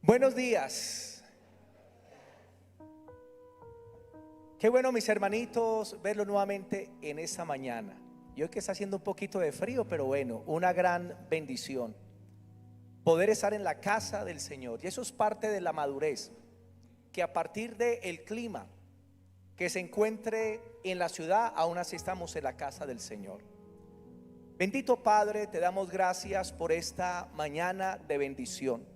Buenos días. Qué bueno, mis hermanitos, verlos nuevamente en esta mañana. Y hoy que está haciendo un poquito de frío, pero bueno, una gran bendición poder estar en la casa del Señor. Y eso es parte de la madurez, que a partir del clima que se encuentre en la ciudad, aún así estamos en la casa del Señor. Bendito Padre, te damos gracias por esta mañana de bendición.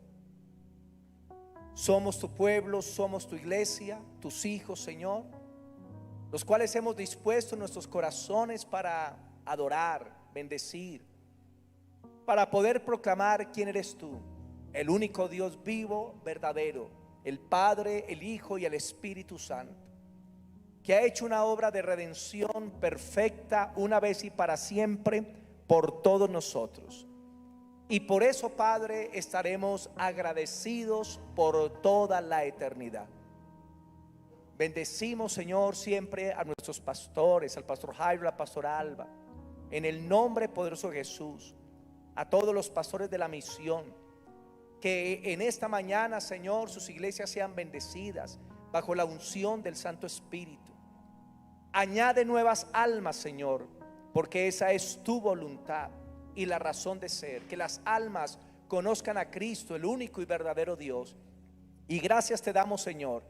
Somos tu pueblo, somos tu iglesia, tus hijos, Señor, los cuales hemos dispuesto nuestros corazones para adorar, bendecir, para poder proclamar quién eres tú, el único Dios vivo, verdadero, el Padre, el Hijo y el Espíritu Santo, que ha hecho una obra de redención perfecta una vez y para siempre por todos nosotros. Y por eso, Padre, estaremos agradecidos por toda la eternidad. Bendecimos, Señor, siempre a nuestros pastores, al pastor Jairo, a la pastora Alba, en el nombre poderoso de Jesús, a todos los pastores de la misión, que en esta mañana, Señor, sus iglesias sean bendecidas bajo la unción del Santo Espíritu. Añade nuevas almas, Señor, porque esa es tu voluntad y la razón de ser, que las almas conozcan a Cristo, el único y verdadero Dios. Y gracias te damos, Señor,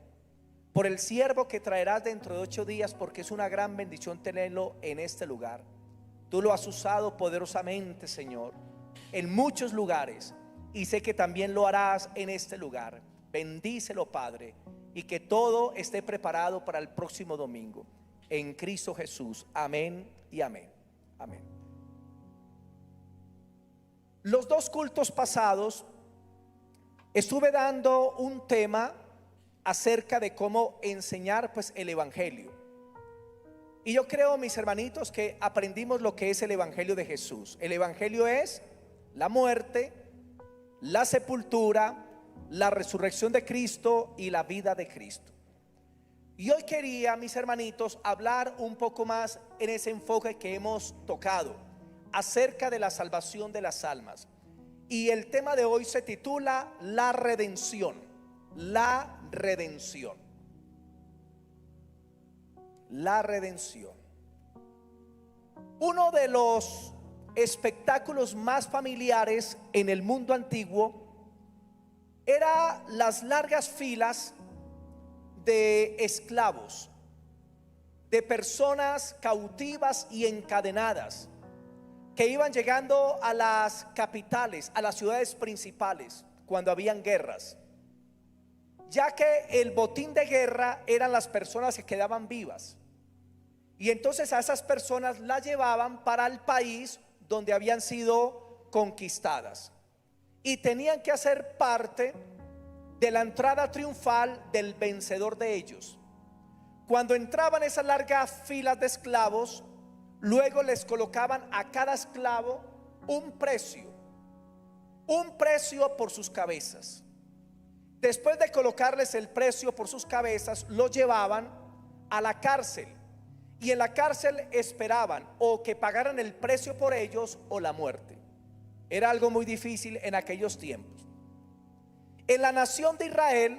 por el siervo que traerás dentro de 8 días, porque es una gran bendición tenerlo en este lugar. Tú lo has usado poderosamente, Señor, en muchos lugares, y sé que también lo harás en este lugar. Bendícelo, Padre, y que todo esté preparado para el próximo domingo, en Cristo Jesús. Amén y amén. Amén. Los 2 cultos pasados estuve dando un tema acerca de cómo enseñar pues el evangelio. Y yo creo, mis hermanitos, que aprendimos lo que es el evangelio de Jesús. El evangelio es la muerte, la sepultura, la resurrección de Cristo y la vida de Cristo. Y hoy quería, mis hermanitos, hablar un poco más en ese enfoque que hemos tocado acerca de la salvación de las almas. Y el tema de hoy se titula la redención. La redención. La redención. Uno de los espectáculos más familiares en el mundo antiguo era las largas filas de esclavos, de personas cautivas y encadenadas, que iban llegando a las capitales, a las ciudades principales, cuando habían guerras, ya que el botín de guerra eran las personas que quedaban vivas. Y entonces a esas personas las llevaban para el país donde habían sido conquistadas, y tenían que hacer parte de la entrada triunfal del vencedor de ellos. Cuando entraban esas largas filas de esclavos, luego les colocaban a cada esclavo un precio por sus cabezas. Después de colocarles el precio por sus cabezas, los llevaban a la cárcel, y en la cárcel esperaban o que pagaran el precio por ellos o la muerte. Era algo muy difícil en aquellos tiempos. En la nación de Israel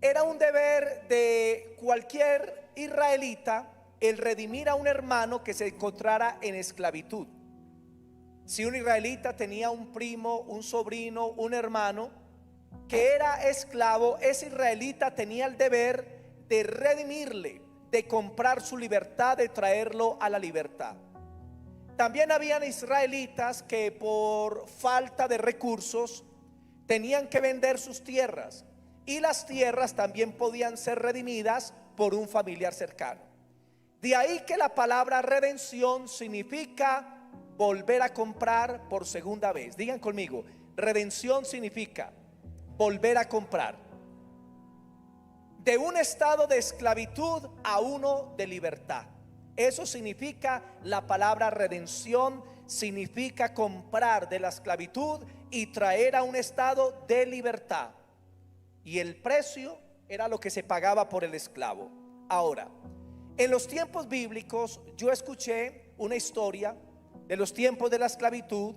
era un deber de cualquier israelita el redimir a un hermano que se encontrara en esclavitud. Si un israelita tenía un primo, un sobrino, un hermano que era esclavo, ese israelita tenía el deber de redimirle, de comprar su libertad, de traerlo a la libertad. También habían israelitas que por falta de recursos tenían que vender sus tierras, y las tierras también podían ser redimidas por un familiar cercano. De ahí que la palabra redención significa volver a comprar por segunda vez. Digan conmigo, redención significa volver a comprar. De un estado de esclavitud a uno de libertad. Eso significa la palabra redención. Significa comprar de la esclavitud y traer a un estado de libertad. Y el precio era lo que se pagaba por el esclavo. Ahora, en los tiempos bíblicos yo escuché una historia de los tiempos de la esclavitud,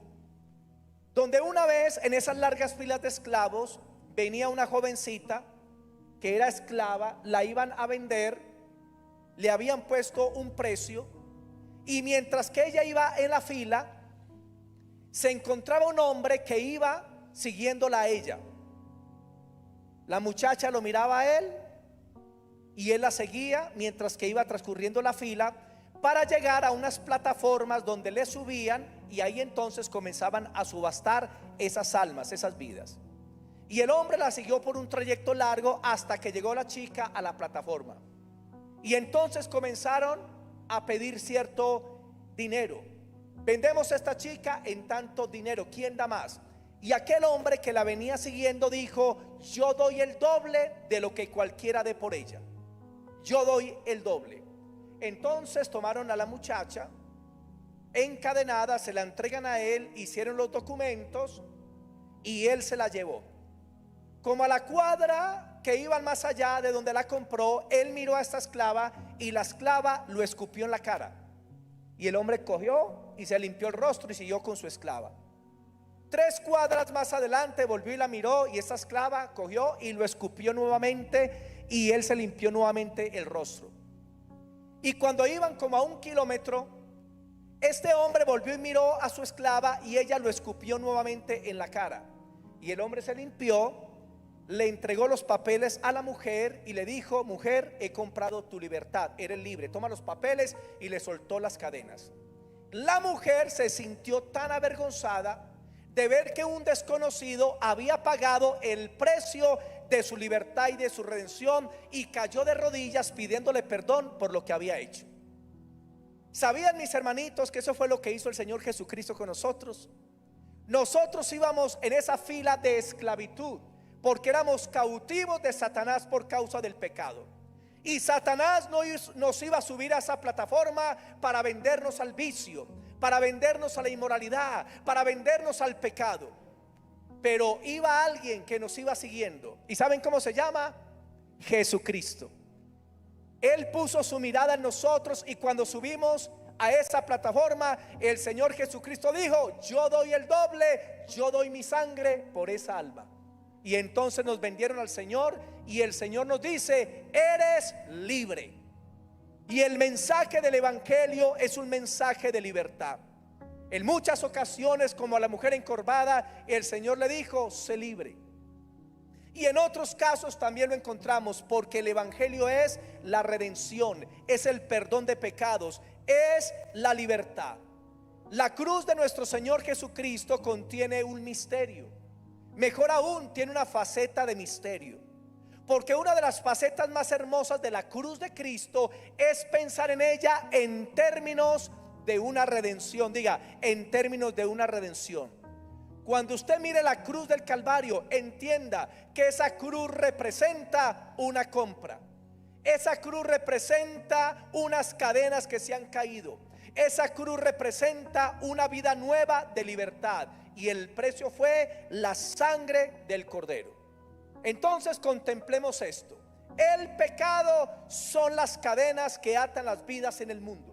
donde una vez en esas largas filas de esclavos venía una jovencita que era esclava, la iban a vender, le habían puesto un precio, y mientras que ella iba en la fila, se encontraba un hombre que iba siguiéndola a ella. La muchacha lo miraba a él y él la seguía mientras que iba transcurriendo la fila, para llegar a unas plataformas donde le subían, y ahí entonces comenzaban a subastar esas almas, esas vidas. Y el hombre la siguió por un trayecto largo hasta que llegó la chica a la plataforma. Y entonces comenzaron a pedir cierto dinero. Vendemos a esta chica en tanto dinero, ¿quién da más? Y aquel hombre que la venía siguiendo dijo: yo doy el doble de lo que cualquiera dé por ella. Yo doy el doble. Entonces tomaron a la muchacha encadenada, se la entregan a él, hicieron los documentos y él se la llevó. Como a la cuadra que iban más allá de donde la compró, él miró a esta esclava y la esclava lo escupió en la cara. Y el hombre cogió y se limpió el rostro y siguió con su esclava. 3 cuadras más adelante volvió y la miró, y esta esclava cogió y lo escupió nuevamente, y él se limpió nuevamente el rostro. Y cuando iban como a 1 kilómetro, este hombre volvió y miró a su esclava y ella lo escupió nuevamente en la cara. Y el hombre se limpió, le entregó los papeles a la mujer y le dijo: mujer, he comprado tu libertad, eres libre, toma los papeles, y le soltó las cadenas. La mujer se sintió tan avergonzada de ver que un desconocido había pagado el precio de su libertad y de su redención, y cayó de rodillas pidiéndole perdón por lo que había hecho. ¿Sabían, mis hermanitos, que eso fue lo que hizo el Señor Jesucristo con nosotros? Nosotros íbamos en esa fila de esclavitud porque éramos cautivos de Satanás por causa del pecado. Y Satanás nos iba a subir a esa plataforma para vendernos al vicio, para vendernos a la inmoralidad, para vendernos al pecado. Pero iba alguien que nos iba siguiendo. ¿Y saben cómo se llama? Jesucristo. Él puso su mirada en nosotros, y cuando subimos a esa plataforma, el Señor Jesucristo dijo: yo doy el doble, yo doy mi sangre por esa alma. Y entonces nos vendieron al Señor, y el Señor nos dice: eres libre. Y el mensaje del evangelio es un mensaje de libertad. En muchas ocasiones, como a la mujer encorvada, el Señor le dijo: sé libre. Y en otros casos también lo encontramos, porque el evangelio es la redención, es el perdón de pecados, es la libertad. La cruz de nuestro Señor Jesucristo contiene un misterio. Mejor aún, tiene una faceta de misterio, porque una de las facetas más hermosas de la cruz de Cristo es pensar en ella en términos de una redención. Diga, en términos de una redención. Cuando usted mire la cruz del Calvario, entienda que esa cruz representa una compra. Esa cruz representa unas cadenas que se han caído. Esa cruz representa una vida nueva de libertad, y el precio fue la sangre del Cordero. Entonces contemplemos esto. El pecado son las cadenas que atan las vidas en el mundo.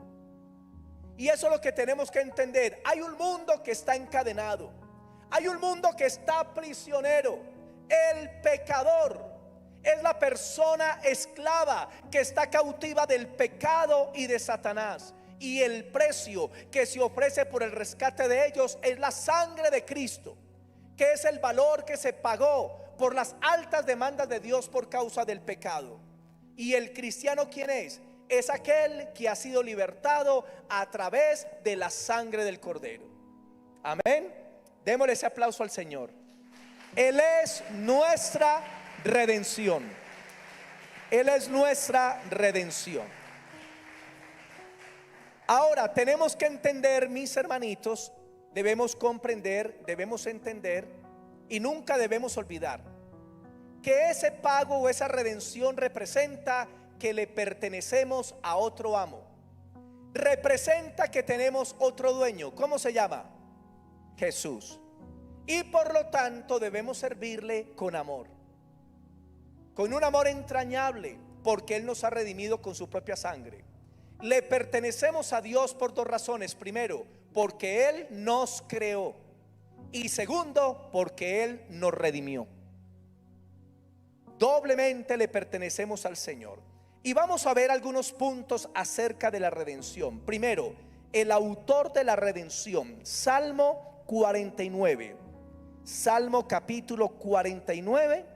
Y eso es lo que tenemos que entender. Hay un mundo que está encadenado. Hay un mundo que está prisionero. El pecador es la persona esclava que está cautiva del pecado y de Satanás. Y el precio que se ofrece por el rescate de ellos es la sangre de Cristo, que es el valor que se pagó por las altas demandas de Dios por causa del pecado. Y el cristiano, ¿quién es? Es aquel que ha sido libertado a través de la sangre del Cordero. Amén. Démosle ese aplauso al Señor. Él es nuestra redención. Él es nuestra redención. Ahora tenemos que entender, mis hermanitos, debemos comprender, debemos entender, y nunca debemos olvidar que ese pago o esa redención representa que le pertenecemos a otro amo. Representa que tenemos otro dueño. ¿Cómo se llama? Jesús. Y por lo tanto debemos servirle con amor, con un amor entrañable, porque Él nos ha redimido con su propia sangre. Le pertenecemos a Dios por 2 razones. Primero, porque Él nos creó, Y segundo, porque Él nos redimió. Doblemente le pertenecemos al Señor. Y vamos a ver algunos puntos acerca de la redención. Primero, el autor de la redención. Salmo 49. Salmo capítulo 49,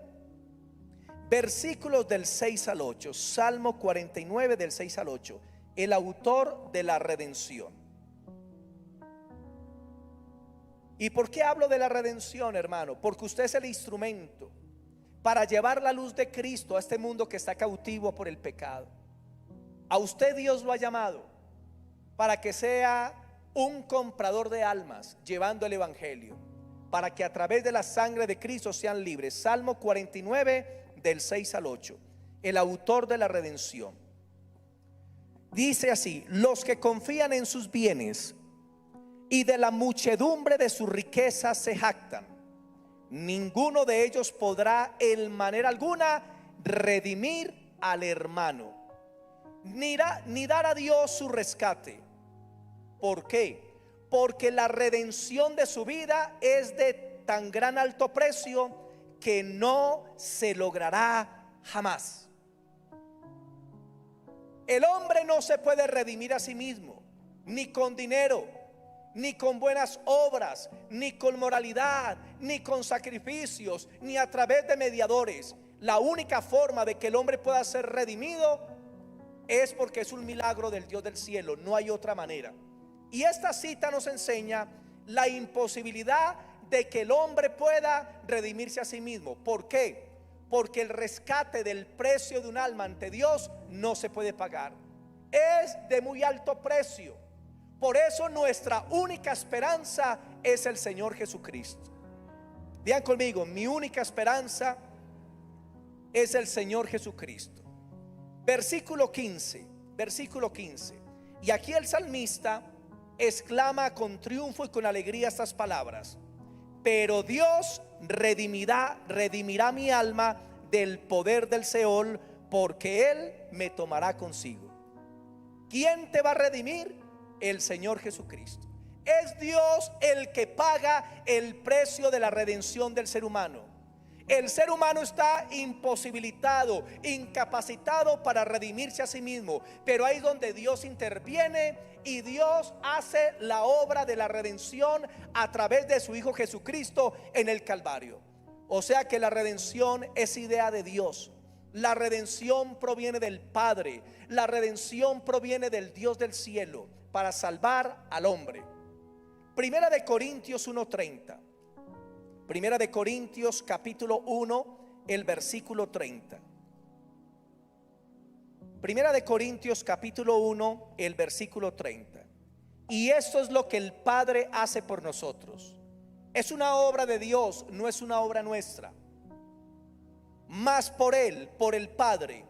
versículos del 6 al 8. Salmo 49 del 6 al 8. El autor de la redención. ¿Y por qué hablo de la redención, hermano? Porque usted es el instrumento para llevar la luz de Cristo a este mundo que está cautivo por el pecado. A usted Dios lo ha llamado para que sea un comprador de almas, llevando el evangelio, para que a través de la sangre de Cristo sean libres. Salmo 49 del 6 al 8. El autor de la redención dice así: los que confían en sus bienes y de la muchedumbre de sus riquezas se jactan, ninguno de ellos podrá en manera alguna redimir al hermano, ni dar a Dios su rescate. ¿Por qué? Porque la redención de su vida es de tan gran alto precio que no se logrará jamás. El hombre no se puede redimir a sí mismo, ni con dinero, ni con buenas obras, ni con moralidad, ni con sacrificios, ni a través de mediadores. La única forma de que el hombre pueda ser redimido es porque es un milagro del Dios del cielo. No hay otra manera. Y esta cita nos enseña la imposibilidad de que el hombre pueda redimirse a sí mismo. ¿Por qué? Porque el rescate del precio de un alma ante Dios no se puede pagar. Es de muy alto precio. Por eso nuestra única esperanza es el Señor Jesucristo. Digan conmigo: mi única esperanza es el Señor Jesucristo. Versículo 15. Versículo 15. Y aquí el salmista exclama con triunfo y con alegría estas palabras: pero Dios redimirá mi alma del poder del Seol, porque Él me tomará consigo. ¿Quién te va a redimir? El Señor Jesucristo. Es Dios el que paga el precio de la redención del ser humano. El ser humano está imposibilitado, incapacitado para redimirse a sí mismo, pero ahí es donde Dios interviene y Dios hace la obra de la redención a través de su Hijo Jesucristo en el Calvario. O sea que la redención es idea de Dios. La redención proviene del Padre. La redención proviene del Dios del cielo para salvar al hombre. Primera de Corintios 1:30. Primera de Corintios capítulo 1, el versículo 30. Primera de Corintios capítulo 1, el versículo 30. Y esto es lo que el Padre hace por nosotros. Es una obra de Dios, no es una obra nuestra. Mas por Él, por el Padre,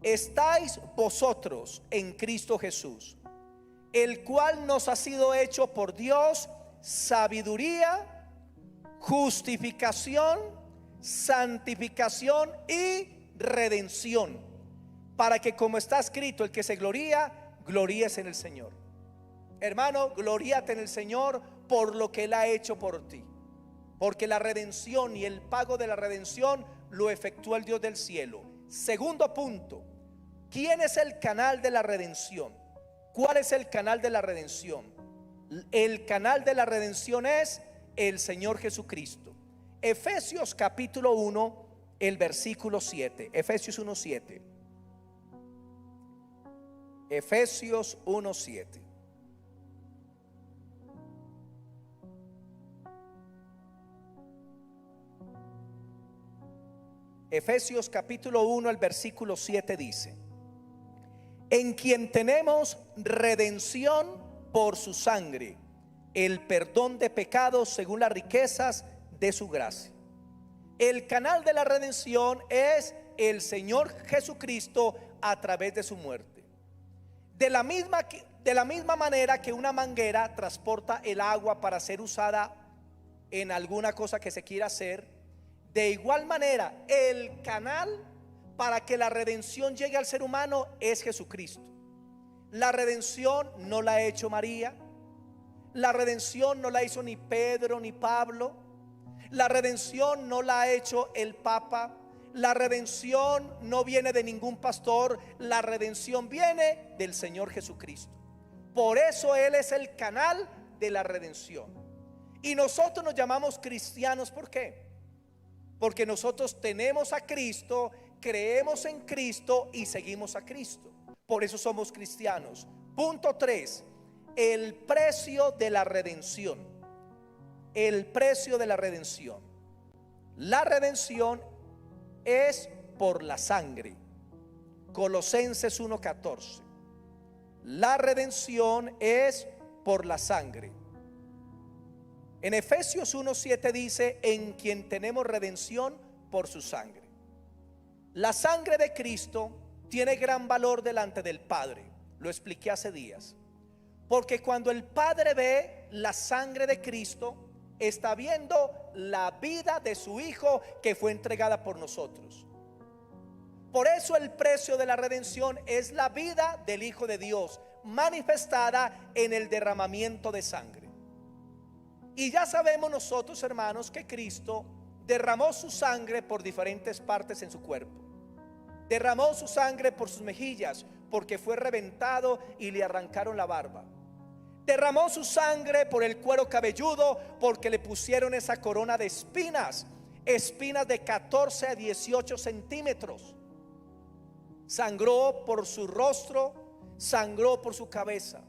estáis vosotros en Cristo Jesús, el cual nos ha sido hecho por Dios sabiduría, justificación, santificación y redención, para que, como está escrito, el que se gloría, gloríese en el Señor. Hermano, gloríate en el Señor por lo que Él ha hecho por ti, porque la redención y el pago de la redención lo efectúa el Dios del cielo. Segundo punto: ¿quién es el canal de la redención? ¿Cuál es el canal de la redención? El canal de la redención es el Señor Jesucristo. Efesios capítulo 1, el versículo 7. Efesios 1:7. Efesios 1:7. Efesios capítulo 1, el versículo 7 dice: en quien tenemos redención por su sangre, el perdón de pecados según las riquezas de su gracia. El canal de la redención es el Señor Jesucristo a través de su muerte. De la misma manera que una manguera transporta el agua para ser usada en alguna cosa que se quiera hacer, de igual manera el canal para que la redención llegue al ser humano es Jesucristo. La redención no la ha hecho María, La redención no la hizo ni Pedro ni Pablo. La redención no la ha hecho el Papa. La redención no viene de ningún pastor. La redención viene del Señor Jesucristo. Por eso Él es el canal de la redención. Y nosotros nos llamamos cristianos. ¿Por qué? Porque nosotros tenemos a Cristo, creemos en Cristo y seguimos a Cristo. Por eso somos cristianos. Punto 3. El precio de la redención. El precio de la redención. La redención es por la sangre. Colosenses 1:14. La redención es por la sangre. En Efesios 1:7 dice: en quien tenemos redención por su sangre. La sangre de Cristo tiene gran valor delante del Padre. Lo expliqué hace días. Porque cuando el Padre ve la sangre de Cristo, está viendo la vida de su Hijo que fue entregada por nosotros. Por eso el precio de la redención es la vida del Hijo de Dios, manifestada en el derramamiento de sangre. Y ya sabemos nosotros, hermanos, que Cristo derramó su sangre por diferentes partes en su cuerpo. Derramó su sangre por sus mejillas, porque fue reventado y le arrancaron la barba. Derramó su sangre por el cuero cabelludo, porque le pusieron esa corona de espinas, espinas de 14 a 18 centímetros. Sangró por su rostro, sangró por su cabeza,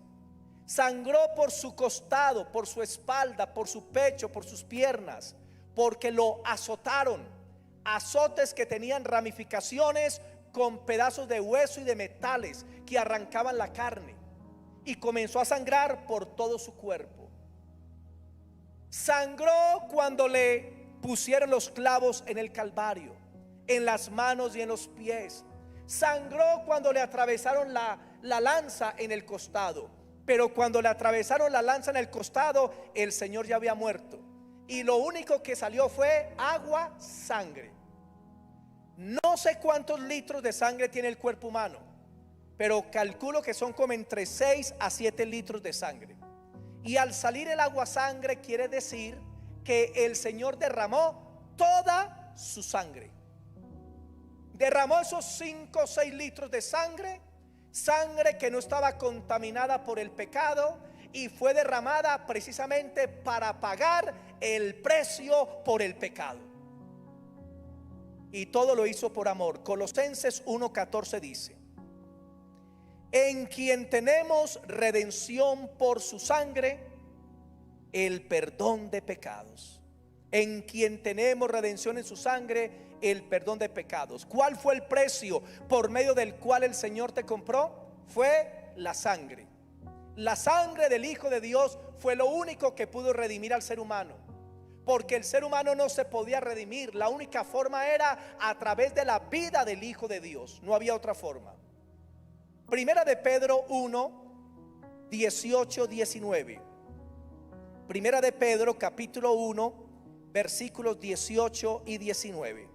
sangró por su costado, por su espalda, por su pecho, por sus piernas, porque lo azotaron. Azotes que tenían ramificaciones con pedazos de hueso y de metales que arrancaban la carne. Y comenzó a sangrar por todo su cuerpo. Sangró cuando le pusieron los clavos en el Calvario, en las manos y en los pies. Sangró cuando le atravesaron la lanza en el costado. Pero cuando le atravesaron la lanza en el costado, el Señor ya había muerto. Y lo único que salió fue agua, sangre. No sé cuántos litros de sangre tiene el cuerpo humano, pero calculo que son como entre 6 a 7 litros de sangre. Y al salir el agua sangre quiere decir que el Señor derramó toda su sangre. Derramó esos 5 o 6 litros de sangre, sangre que no estaba contaminada por el pecado, y fue derramada precisamente para pagar el precio por el pecado. Y todo lo hizo por amor. Colosenses 1:14 dice: en quien tenemos redención por su sangre, el perdón de pecados. En quien tenemos redención en su sangre, el perdón de pecados. ¿Cuál fue el precio por medio del cual el Señor te compró? Fue la sangre. La sangre del Hijo de Dios fue lo único que pudo redimir al ser humano, porque el ser humano no se podía redimir. La única forma era a través de la vida del Hijo de Dios. No había otra forma. Primera de Pedro 1, 18, 19. Primera de Pedro capítulo 1, versículos 18 y 19.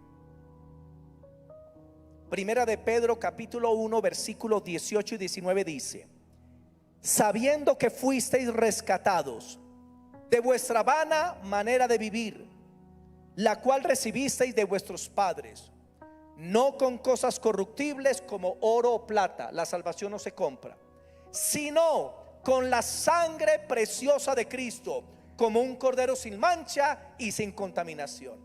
Primera de Pedro capítulo 1, versículos 18 y 19 dice: sabiendo que fuisteis rescatados de vuestra vana manera de vivir, la cual recibisteis de vuestros padres, no con cosas corruptibles como oro o plata, la salvación no se compra, sino con la sangre preciosa de Cristo, como un cordero sin mancha y sin contaminación.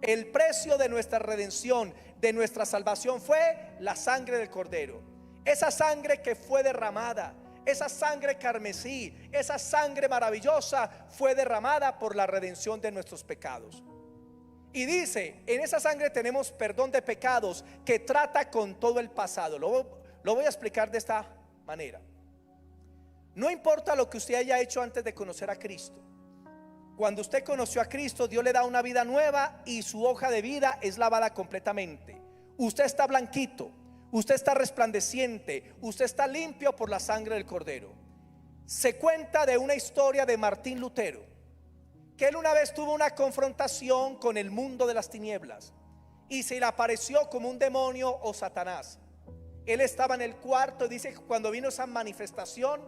El precio de nuestra redención, de nuestra salvación, fue la sangre del cordero. Esa sangre que fue derramada, esa sangre carmesí, esa sangre maravillosa, fue derramada por la redención de nuestros pecados. Y dice, en esa sangre tenemos perdón de pecados que trata con todo el pasado. Lo voy a explicar de esta manera. No importa lo que usted haya hecho antes de conocer a Cristo. Cuando usted conoció a Cristo, Dios le da una vida nueva y su hoja de vida es lavada completamente. Usted está blanquito, usted está resplandeciente, usted está limpio por la sangre del Cordero. Se cuenta de una historia de Martín Lutero, que él una vez tuvo una confrontación con el mundo de las tinieblas y se le apareció como un demonio o Satanás. Él estaba en el cuarto y dice que cuando vino esa manifestación,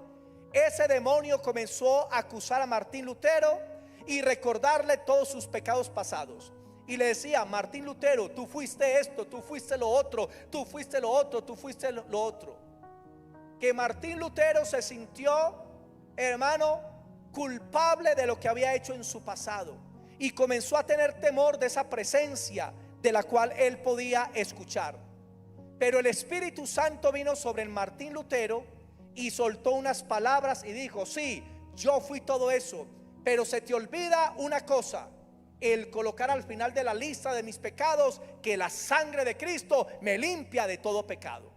ese demonio comenzó a acusar a Martín Lutero y recordarle todos sus pecados pasados. Y le decía: Martín Lutero, tú fuiste esto, tú fuiste lo otro, tú fuiste lo otro, tú fuiste lo otro. Que Martín Lutero se sintió, hermano, culpable de lo que había hecho en su pasado, y comenzó a tener temor de esa presencia de la cual él podía escuchar. Pero el Espíritu Santo vino sobre el Martín Lutero y soltó unas palabras y dijo: sí, yo fui todo eso, pero se te olvida una cosa, el colocar al final de la lista de mis pecados que la sangre de Cristo me limpia de todo pecado.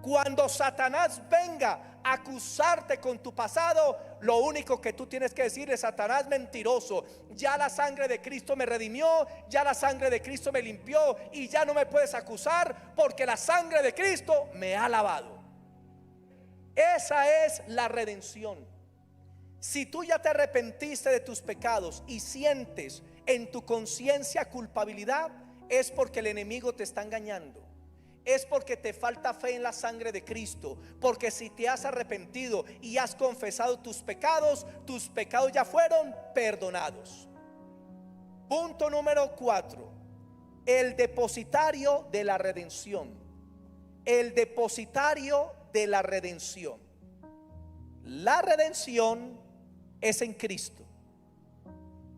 Cuando Satanás venga a acusarte con tu pasado, lo único que tú tienes que decir es: Satanás mentiroso, ya la sangre de Cristo me redimió, ya la sangre de Cristo me limpió, y ya no me puedes acusar porque la sangre de Cristo me ha lavado. Esa es la redención. Si tú ya te arrepentiste de tus pecados y sientes en tu conciencia culpabilidad, es porque el enemigo te está engañando. Es porque te falta fe en la sangre de Cristo. Porque si te has arrepentido y has confesado tus pecados ya fueron perdonados. Punto número 4: el depositario de la redención. El depositario de la redención. La redención es en Cristo.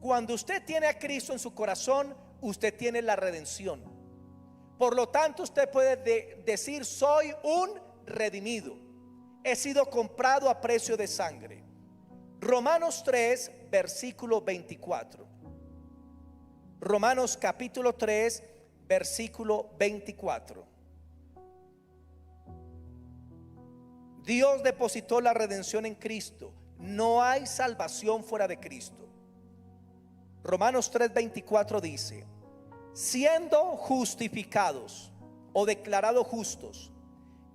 Cuando usted tiene a Cristo en su corazón, usted tiene la redención. Por lo tanto, usted puede decir: soy un redimido, he sido comprado a precio de sangre. Romanos 3, versículo 24. Romanos capítulo 3, versículo 24. Dios depositó la redención en Cristo. No hay salvación fuera de Cristo. Romanos 3:24 dice: siendo justificados o declarados justos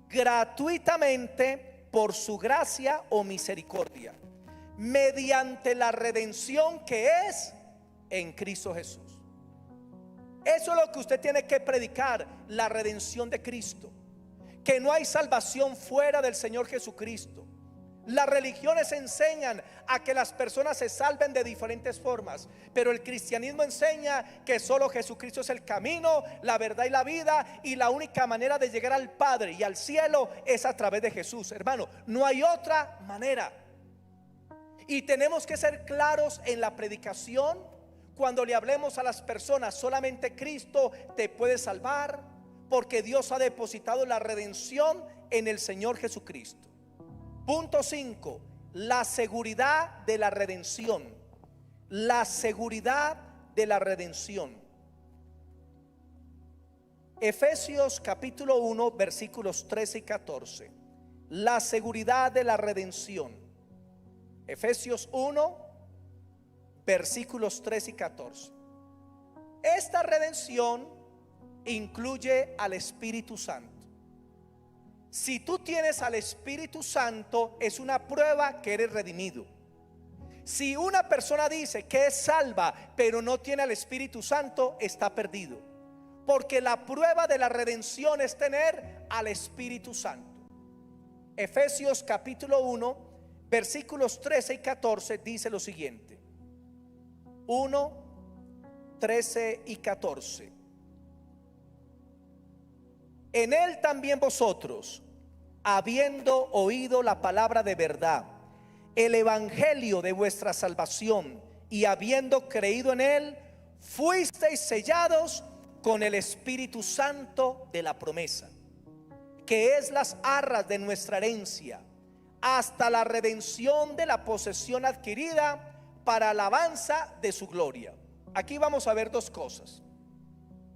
gratuitamente por su gracia o misericordia, mediante la redención que es en Cristo Jesús. Eso es lo que usted tiene que predicar: la redención de Cristo, que no hay salvación fuera del Señor Jesucristo. Las religiones enseñan a que las personas se salven de diferentes formas, pero el cristianismo enseña que solo Jesucristo es el camino, la verdad y la vida, y la única manera de llegar al Padre y al cielo es a través de Jesús. Hermano, no hay otra manera. Y tenemos que ser claros en la predicación. Cuando le hablemos a las personas: solamente Cristo te puede salvar, porque Dios ha depositado la redención en el Señor Jesucristo. Punto 5: la seguridad de la redención. La seguridad de la redención. Efesios capítulo 1, versículos 13 y 14. La seguridad de la redención. Efesios 1, versículos 13 y 14. Esta redención incluye al Espíritu Santo. Si tú tienes al Espíritu Santo, es una prueba que eres redimido. Si una persona dice que es salva pero no tiene al Espíritu Santo, está perdido, porque la prueba de la redención es tener al Espíritu Santo. Efesios capítulo 1, versículos 13 y 14 dice lo siguiente: 1, 13 y 14. En él también vosotros, habiendo oído la palabra de verdad, el evangelio de vuestra salvación, y habiendo creído en él, fuisteis sellados con el Espíritu Santo de la promesa, que es las arras de nuestra herencia, hasta la redención de la posesión adquirida para alabanza de su gloria. Aquí vamos a ver dos cosas.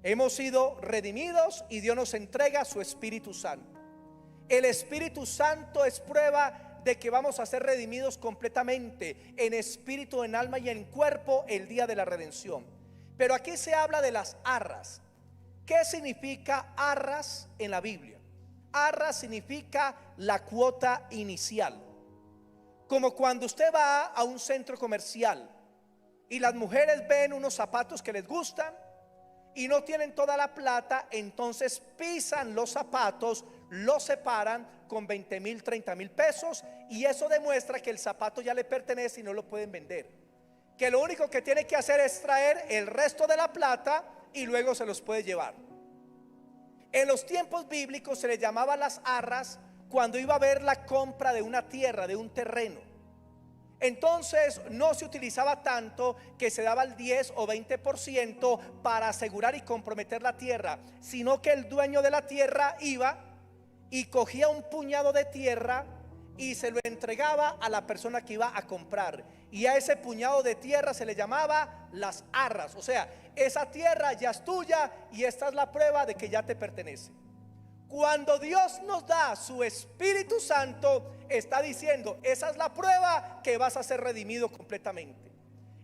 Hemos sido redimidos y Dios nos entrega su Espíritu Santo. El Espíritu Santo es prueba de que vamos a ser redimidos completamente, en espíritu, en alma y en cuerpo, el día de la redención. Pero aquí se habla de las arras. ¿Qué significa arras en la Biblia? Arras significa la cuota inicial. Como cuando usted va a un centro comercial y las mujeres ven unos zapatos que les gustan y no tienen toda la plata, entonces pisan los zapatos lo separan con 20,000, 30,000 pesos, y eso demuestra que el zapato ya le pertenece y no lo pueden vender, que lo único que tiene que hacer es traer el resto de la plata y luego se los puede llevar. En los tiempos bíblicos se le llamaba las arras cuando iba a haber la compra de una tierra, de un terreno. Entonces no se utilizaba tanto que se daba el 10 o 20% para asegurar y comprometer la tierra, sino que el dueño de la tierra iba y cogía un puñado de tierra y se lo entregaba a la persona que iba a comprar, y a ese puñado de tierra se le llamaba las arras. O sea, esa tierra ya es tuya y esta es la prueba de que ya te pertenece. Cuando Dios nos da su Espíritu Santo, está diciendo: esa es la prueba que vas a ser redimido completamente.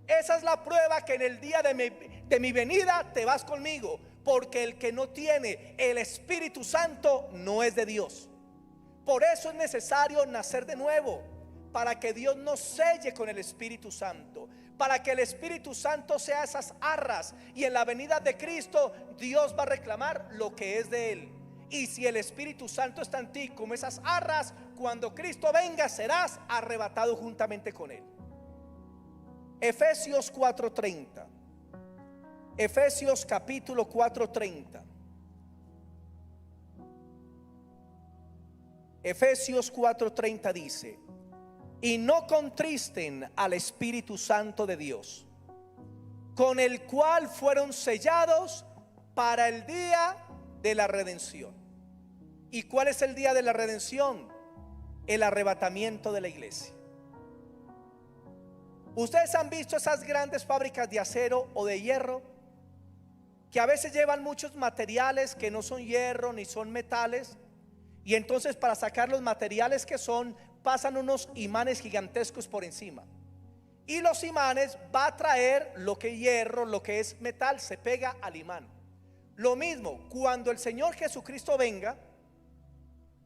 Esa es la prueba que en el día de mi venida te vas conmigo, porque el que no tiene el Espíritu Santo no es de Dios. Por eso es necesario nacer de nuevo, para que Dios nos selle con el Espíritu Santo, para que el Espíritu Santo sea esas arras, y en la venida de Cristo Dios va a reclamar lo que es de Él. Y si el Espíritu Santo está en ti como esas arras, cuando Cristo venga serás arrebatado juntamente con Él. Efesios 4:30. Efesios capítulo 4:30. Efesios 4:30 dice: y no contristen al Espíritu Santo de Dios, con el cual fueron sellados para el día de la redención. ¿Y cuál es el día de la redención? El arrebatamiento de la iglesia. Ustedes han visto esas grandes fábricas de acero o de hierro, que a veces llevan muchos materiales que no son hierro ni son metales, y entonces para sacar los materiales que son, pasan unos imanes gigantescos por encima, y los imanes va a traer lo que es hierro, lo que es metal, se pega al imán. Lo mismo, cuando el Señor Jesucristo venga,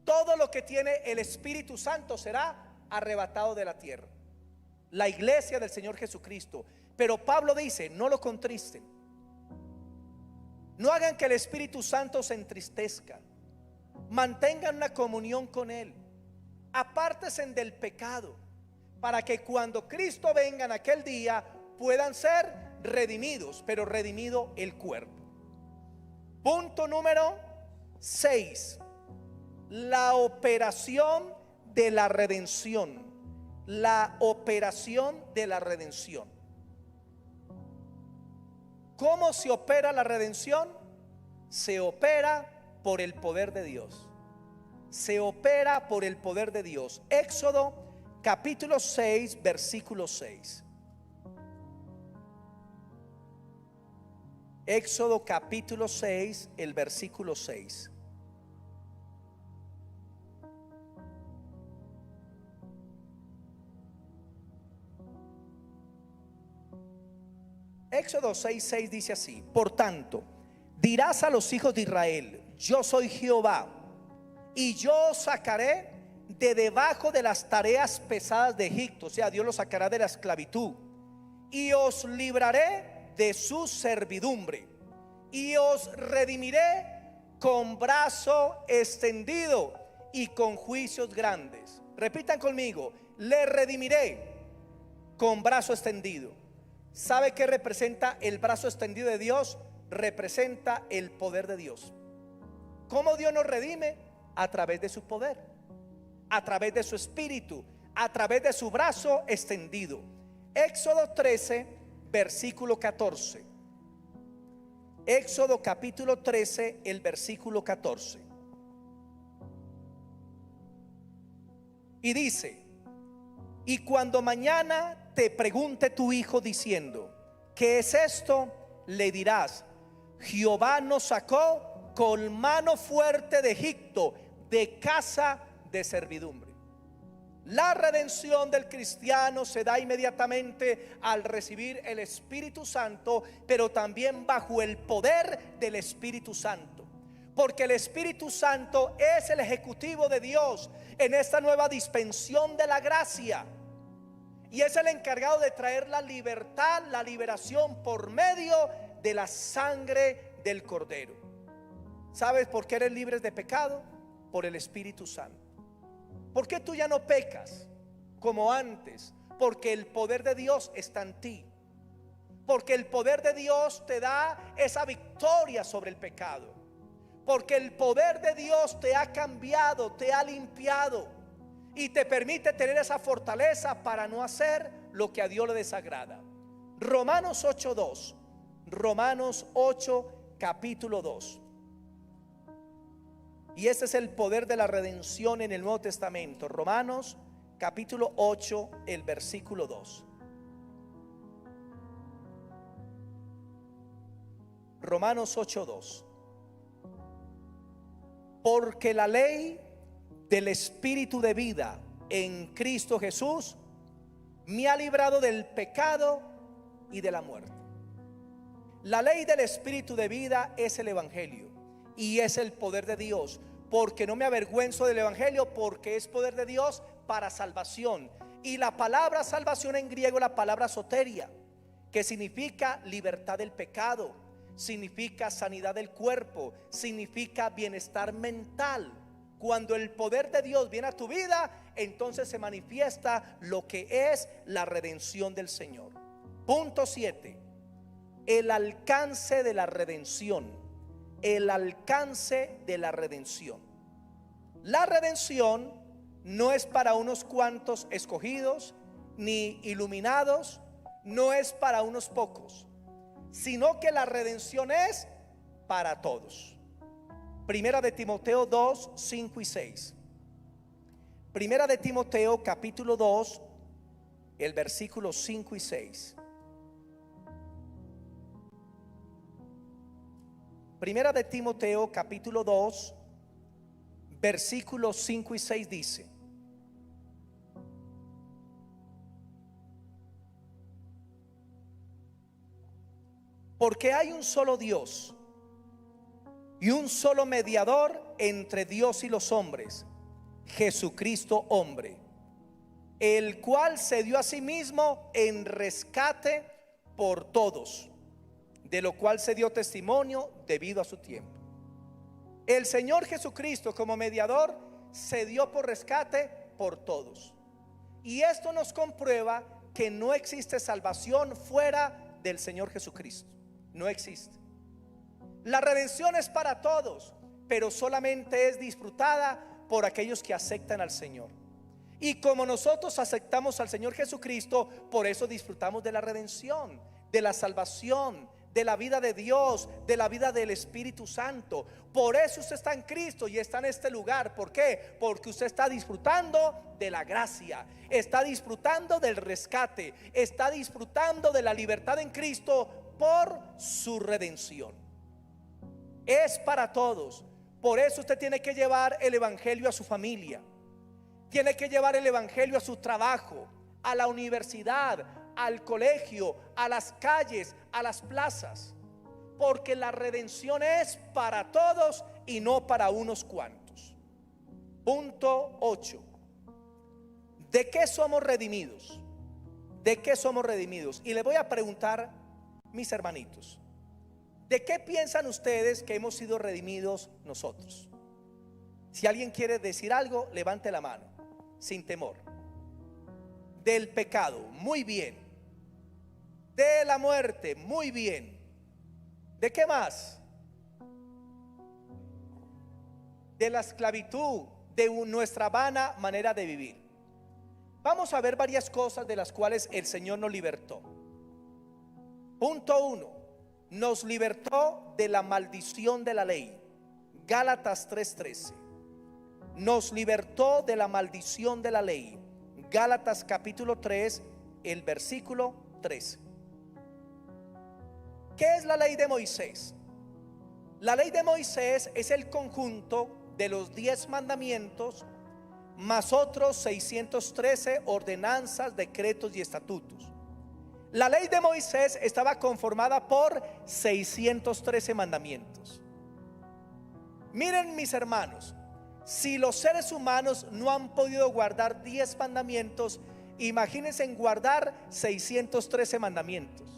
todo lo que tiene el Espíritu Santo será arrebatado de la tierra, la iglesia del Señor Jesucristo. Pero Pablo dice: no lo contristen, no hagan que el Espíritu Santo se entristezca, mantengan una comunión con Él, apártense del pecado, para que cuando Cristo venga en aquel día puedan ser redimidos, pero redimido el cuerpo. Punto número 6: la operación de la redención. La operación de la redención. ¿Cómo se opera la redención? Se opera por el poder de Dios. Se opera por el poder de Dios. Éxodo capítulo 6, versículo 6. Éxodo capítulo 6, el versículo 6. Éxodo 6:6 dice así: por tanto, dirás a los hijos de Israel: yo soy Jehová, y yo os sacaré de debajo de las tareas pesadas de Egipto. O sea, Dios los sacará de la esclavitud, y os libraré de su servidumbre, y os redimiré con brazo extendido y con juicios grandes. Repitan conmigo: le redimiré con brazo extendido. ¿Sabe qué representa el brazo extendido de Dios? Representa el poder de Dios. ¿Cómo Dios nos redime? A través de su poder, a través de su espíritu, a través de su brazo extendido. Éxodo 13, versículo 14. Éxodo capítulo 13, el versículo 14. Y dice: y cuando mañana te pregunte tu hijo diciendo: ¿qué es esto?, le dirás: Jehová nos sacó con mano fuerte de Egipto, de casa de servidumbre. La redención del cristiano se da inmediatamente al recibir el Espíritu Santo, pero también bajo el poder del Espíritu Santo, porque el Espíritu Santo es el ejecutivo de Dios en esta nueva dispensión de la gracia, y es el encargado de traer la libertad, la liberación por medio de la sangre del Cordero. ¿Sabes por qué eres libre de pecado? por el Espíritu Santo. ¿Por qué tú ya no pecas como antes? Porque el poder de Dios está en ti. Porque el poder de Dios te da esa victoria sobre el pecado. Porque el poder de Dios te ha cambiado, te ha limpiado y te permite tener esa fortaleza para no hacer lo que a Dios le desagrada. Romanos 8:2. Romanos 8, capítulo 2. Y ese es el poder de la redención en el Nuevo Testamento. Romanos capítulo 8, el versículo 2. Romanos 8:2. Porque la ley del Espíritu de vida en Cristo Jesús me ha librado del pecado y de la muerte. La ley del Espíritu de vida es el Evangelio y es el poder de Dios. Porque no me avergüenzo del Evangelio, porque es poder de Dios para salvación. Y la palabra salvación en griego, la palabra soteria, que significa libertad del pecado, significa sanidad del cuerpo, significa bienestar mental. Cuando el poder de Dios viene a tu vida, entonces se manifiesta lo que es la redención del Señor. Punto 7. El alcance de la redención. El alcance de la redención. La redención no es para unos cuantos escogidos ni iluminados, no es para unos pocos, sino que la redención es para todos. Primera de Timoteo 2, 5 y 6. Primera de Timoteo capítulo 2, el versículo 5 y 6. Primera de Timoteo capítulo 2, versículos 5 y 6 dice: porque hay un solo Dios y un solo mediador entre Dios y los hombres, Jesucristo hombre, el cual se dio a sí mismo en rescate por todos, de lo cual se dio testimonio debido a su tiempo. El Señor Jesucristo como mediador se dio por rescate por todos. Y esto nos comprueba que no existe salvación fuera del Señor Jesucristo. No existe. La redención es para todos, pero solamente es disfrutada por aquellos que aceptan al Señor. Y como nosotros aceptamos al Señor Jesucristo, por eso disfrutamos de la redención, de la salvación, de la vida de Dios, de la vida del Espíritu Santo. Por eso usted está en Cristo y está en este lugar. ¿Por qué? Porque usted está disfrutando de la gracia, está disfrutando del rescate, está disfrutando de la libertad en Cristo por su redención. Es para todos. Por eso usted tiene que llevar el Evangelio a su familia, tiene que llevar el Evangelio a su trabajo, a la universidad, al colegio, a las calles, a las plazas, porque la redención es para todos y no para unos cuantos. Punto 8. ¿De qué somos redimidos? ¿De qué somos redimidos? Y les voy a preguntar, mis hermanitos, ¿de qué piensan ustedes que hemos sido redimidos nosotros? Si alguien quiere decir algo, levante la mano, sin temor. Del pecado, muy bien. De la muerte, muy bien. ¿De qué más? De la esclavitud, de nuestra vana manera de vivir. Vamos a ver varias cosas de las cuales el Señor nos libertó. Punto 1. Nos libertó de la maldición de la ley. Gálatas 3:13. Nos libertó de la maldición de la ley. Gálatas capítulo 3, el versículo 13. ¿Qué es la ley de Moisés? La ley de Moisés es el conjunto de los 10 mandamientos más otros 613 ordenanzas, decretos y estatutos. La ley de Moisés estaba conformada por 613 mandamientos. Miren, mis hermanos, si los seres humanos no han podido guardar 10 mandamientos, imagínense en guardar 613 mandamientos.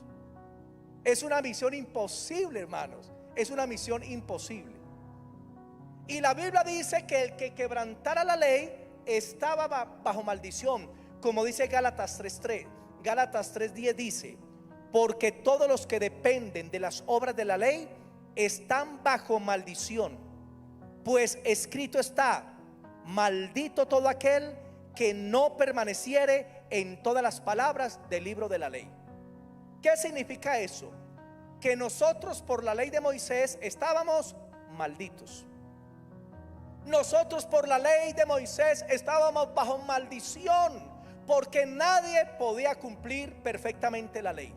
Es una misión imposible, hermanos. Es una misión imposible. Y la Biblia dice que el que quebrantara la ley estaba bajo maldición, como dice Gálatas 3:3. Gálatas 3:10 dice: porque todos los que dependen de las obras de la ley están bajo maldición, pues escrito está: maldito todo aquel que no permaneciere en todas las palabras del libro de la ley. ¿Qué significa eso? Que nosotros por la ley de Moisés estábamos malditos. Nosotros por la ley de Moisés estábamos bajo maldición, porque nadie podía cumplir perfectamente la ley.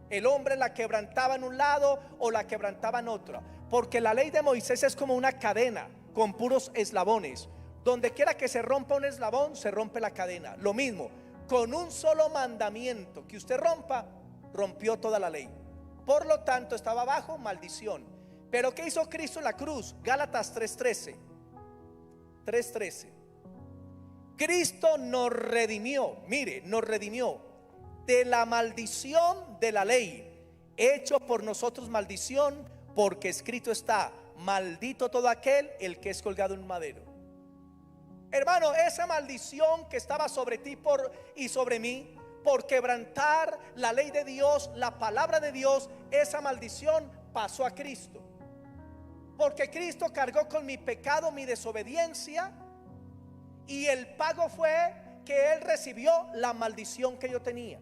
El hombre la quebrantaba en un lado o la quebrantaba en otro, porque la ley de Moisés es como una cadena con puros eslabones. Donde quiera que se rompa un eslabón, se rompe la cadena. Lo mismo, con un solo mandamiento que usted rompa, rompió toda la ley. Por lo tanto, estaba bajo maldición. Pero ¿qué hizo Cristo en la cruz? Gálatas 3:13. Cristo nos redimió, mire, nos redimió de la maldición de la ley, hecho por nosotros maldición, porque escrito está: maldito todo aquel el que es colgado en un madero. Hermano, esa maldición que estaba sobre ti y sobre mí, por quebrantar la ley de Dios, la palabra de Dios, esa maldición pasó a Cristo. Porque Cristo cargó con mi pecado, mi desobediencia, y el pago fue que Él recibió la maldición que yo tenía.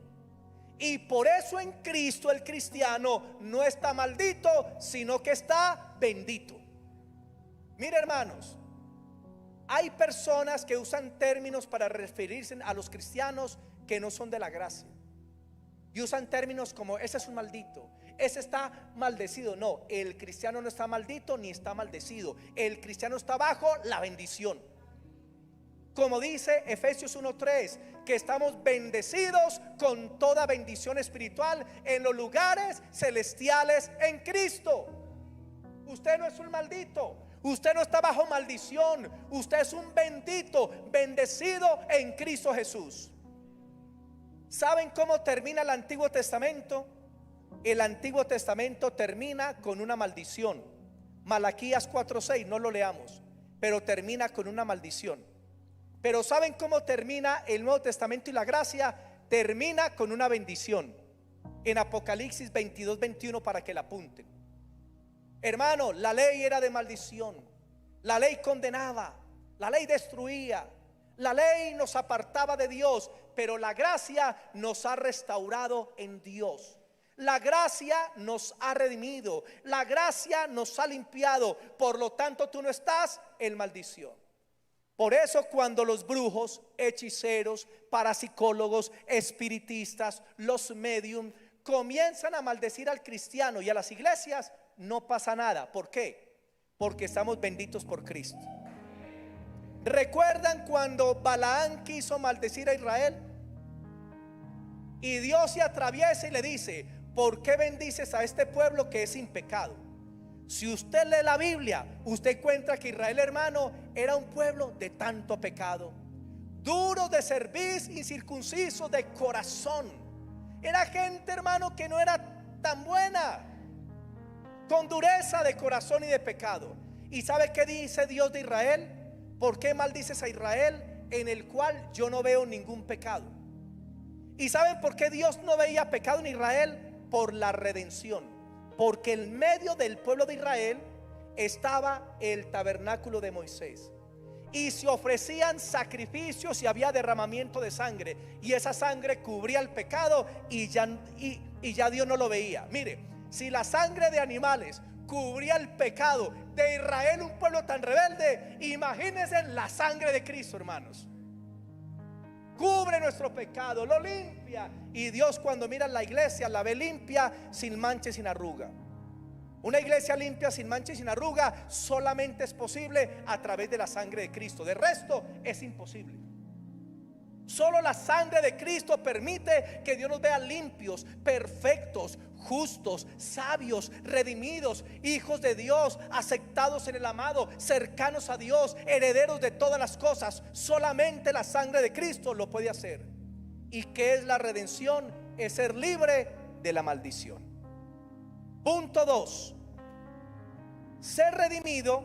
Y por eso en Cristo el cristiano no está maldito, sino que está bendito. Mire, hermanos, hay personas que usan términos para referirse a los cristianos que no son de la gracia, y usan términos como: ese es un maldito, ese está maldecido. No, el cristiano no está maldito ni está maldecido. El cristiano está bajo la bendición. Como dice Efesios 1:3, que estamos bendecidos con toda bendición espiritual en los lugares celestiales en Cristo. Usted no es un maldito, usted no está bajo maldición, usted es un bendito, bendecido en Cristo Jesús. ¿Saben cómo termina el Antiguo Testamento? El Antiguo Testamento termina con una maldición. Malaquías 4:6, no lo leamos, pero termina con una maldición. Pero ¿saben cómo termina el Nuevo Testamento y la gracia? Termina con una bendición. En Apocalipsis 22:21, para que la apunten. Hermano, la ley era de maldición, la ley condenaba, la ley destruía, la ley nos apartaba de Dios, pero la gracia nos ha restaurado en Dios. La gracia nos ha redimido, la gracia nos ha limpiado. Por lo tanto, tú no estás en maldición. Por eso cuando los brujos, hechiceros, parapsicólogos, espiritistas, los medium comienzan a maldecir al cristiano y a las iglesias, no pasa nada. ¿Por qué? Porque estamos benditos por Cristo. ¿Recuerdan cuando Balaán quiso maldecir a Israel? Y Dios se atraviesa y le dice: ¿por qué bendices a este pueblo que es sin pecado? Si usted lee la Biblia, usted encuentra que Israel, hermano, era un pueblo de tanto pecado, duro de cerviz, incircunciso de corazón. Era gente, hermano, que no era tan buena, con dureza de corazón y de pecado. ¿Y sabe qué dice Dios de Israel? ¿Por qué maldices a Israel, en el cual yo no veo ningún pecado? ¿Y saben por qué Dios no veía pecado en Israel? Por la redención. Porque en medio del pueblo de Israel estaba el tabernáculo de Moisés, y se ofrecían sacrificios y había derramamiento de sangre, y esa sangre cubría el pecado y ya Dios no lo veía. Mire, si la sangre de animales cubría el pecado de Israel, un pueblo tan rebelde, imagínense la sangre de Cristo, hermanos. Cubre nuestro pecado, lo limpia. Y Dios, cuando mira la iglesia, la ve limpia, sin mancha y sin arruga. Una iglesia limpia, sin mancha y sin arruga, solamente es posible a través de la sangre de Cristo. De resto es imposible. Solo la sangre de Cristo permite que Dios nos vea limpios, perfectos, justos, sabios, redimidos, hijos de Dios, aceptados en el amado, cercanos a Dios, herederos de todas las cosas. Solamente la sangre de Cristo lo puede hacer. ¿Y qué es la redención? Es ser libre de la maldición. Punto 2. Ser redimido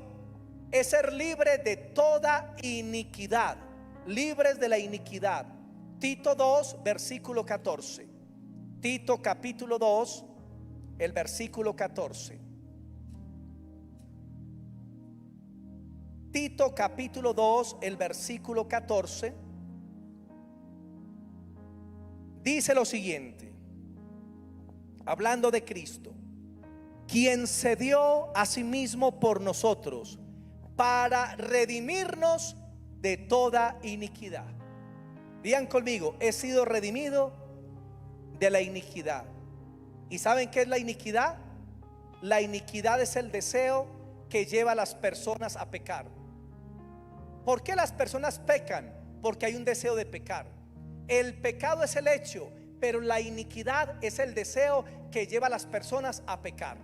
es ser libre de toda iniquidad, libres de la iniquidad. Tito 2, versículo 14. Tito capítulo 2, el versículo 14. Tito capítulo 2, el versículo 14, dice lo siguiente, hablando de Cristo: quien se dio a sí mismo por nosotros para redimirnos de toda iniquidad. Digan conmigo: he sido redimido de la iniquidad. ¿Y saben qué es la iniquidad? La iniquidad es el deseo que lleva a las personas a pecar. ¿Por qué las personas pecan? Porque hay un deseo de pecar. El pecado es el hecho, pero la iniquidad es el deseo que lleva a las personas a pecar.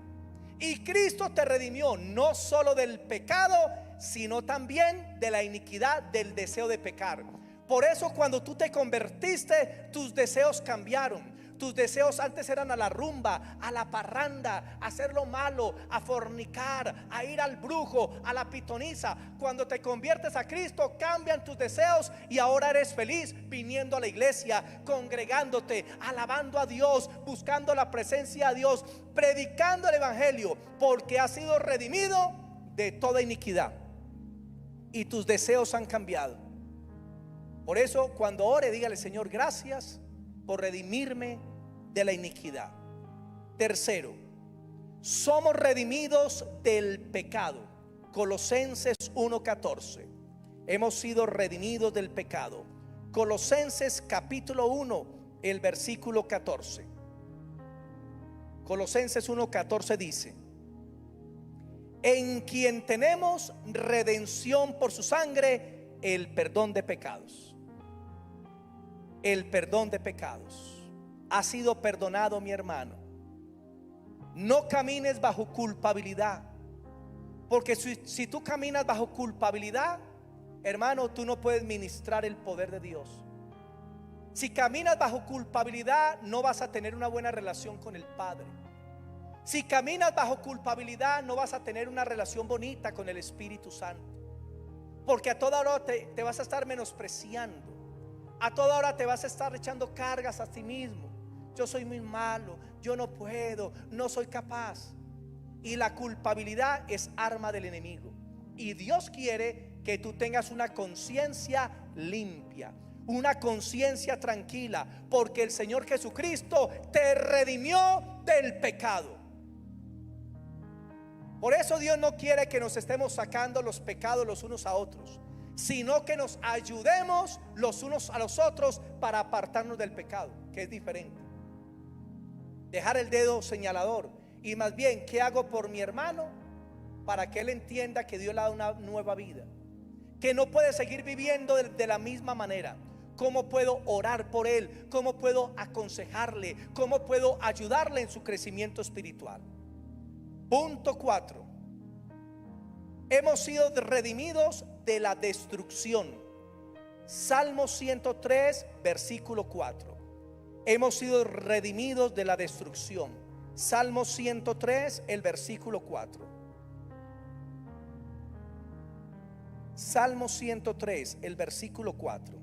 Y Cristo te redimió no solo del pecado, sino también de la iniquidad, del deseo de pecar. Por eso cuando tú te convertiste, tus deseos cambiaron. Tus deseos antes eran a la rumba, a la parranda, a hacer lo malo, a fornicar, a ir al brujo, a la pitonisa. Cuando te conviertes a Cristo, cambian tus deseos y ahora eres feliz viniendo a la iglesia, congregándote, alabando a Dios, buscando la presencia de Dios, predicando el evangelio, porque has sido redimido de toda iniquidad y tus deseos han cambiado. Por eso cuando ore, dígale: Señor, gracias por redimirme de la iniquidad. Tercero, somos redimidos del pecado. Colosenses 1:14. Hemos sido redimidos del pecado. Colosenses capítulo 1, el versículo 14. Colosenses 1:14 dice: en quien tenemos redención por su sangre, el perdón de pecados. El perdón de pecados. Ha sido perdonado, mi hermano. No camines bajo culpabilidad, porque si tú caminas bajo culpabilidad, hermano, tú no puedes ministrar el poder de Dios. Si caminas bajo culpabilidad, no vas a tener una buena relación con el Padre. Si caminas bajo culpabilidad, no vas a tener una relación bonita con el Espíritu Santo, porque a toda hora te vas a estar menospreciando. A toda hora te vas a estar echando cargas a ti mismo. Yo soy muy malo, yo no puedo, no soy capaz. Y la culpabilidad es arma del enemigo. Y Dios quiere que tú tengas una conciencia limpia, una conciencia tranquila, porque el Señor Jesucristo te redimió del pecado. Por eso Dios no quiere que nos estemos sacando los pecados los unos a otros, sino que nos ayudemos los unos a los otros para apartarnos del pecado, que es diferente. Dejar el dedo señalador y más bien, ¿qué hago por mi hermano? Para que él entienda que Dios le da una nueva vida, que no puede seguir viviendo de la misma manera. ¿Cómo puedo orar por él? ¿Cómo puedo aconsejarle? ¿Cómo puedo ayudarle en su crecimiento espiritual? Punto 4. Hemos sido redimidos de la destrucción. Salmo 103, versículo 4. Hemos sido redimidos de la destrucción. Salmo 103, el versículo 4. Salmo 103, el versículo 4.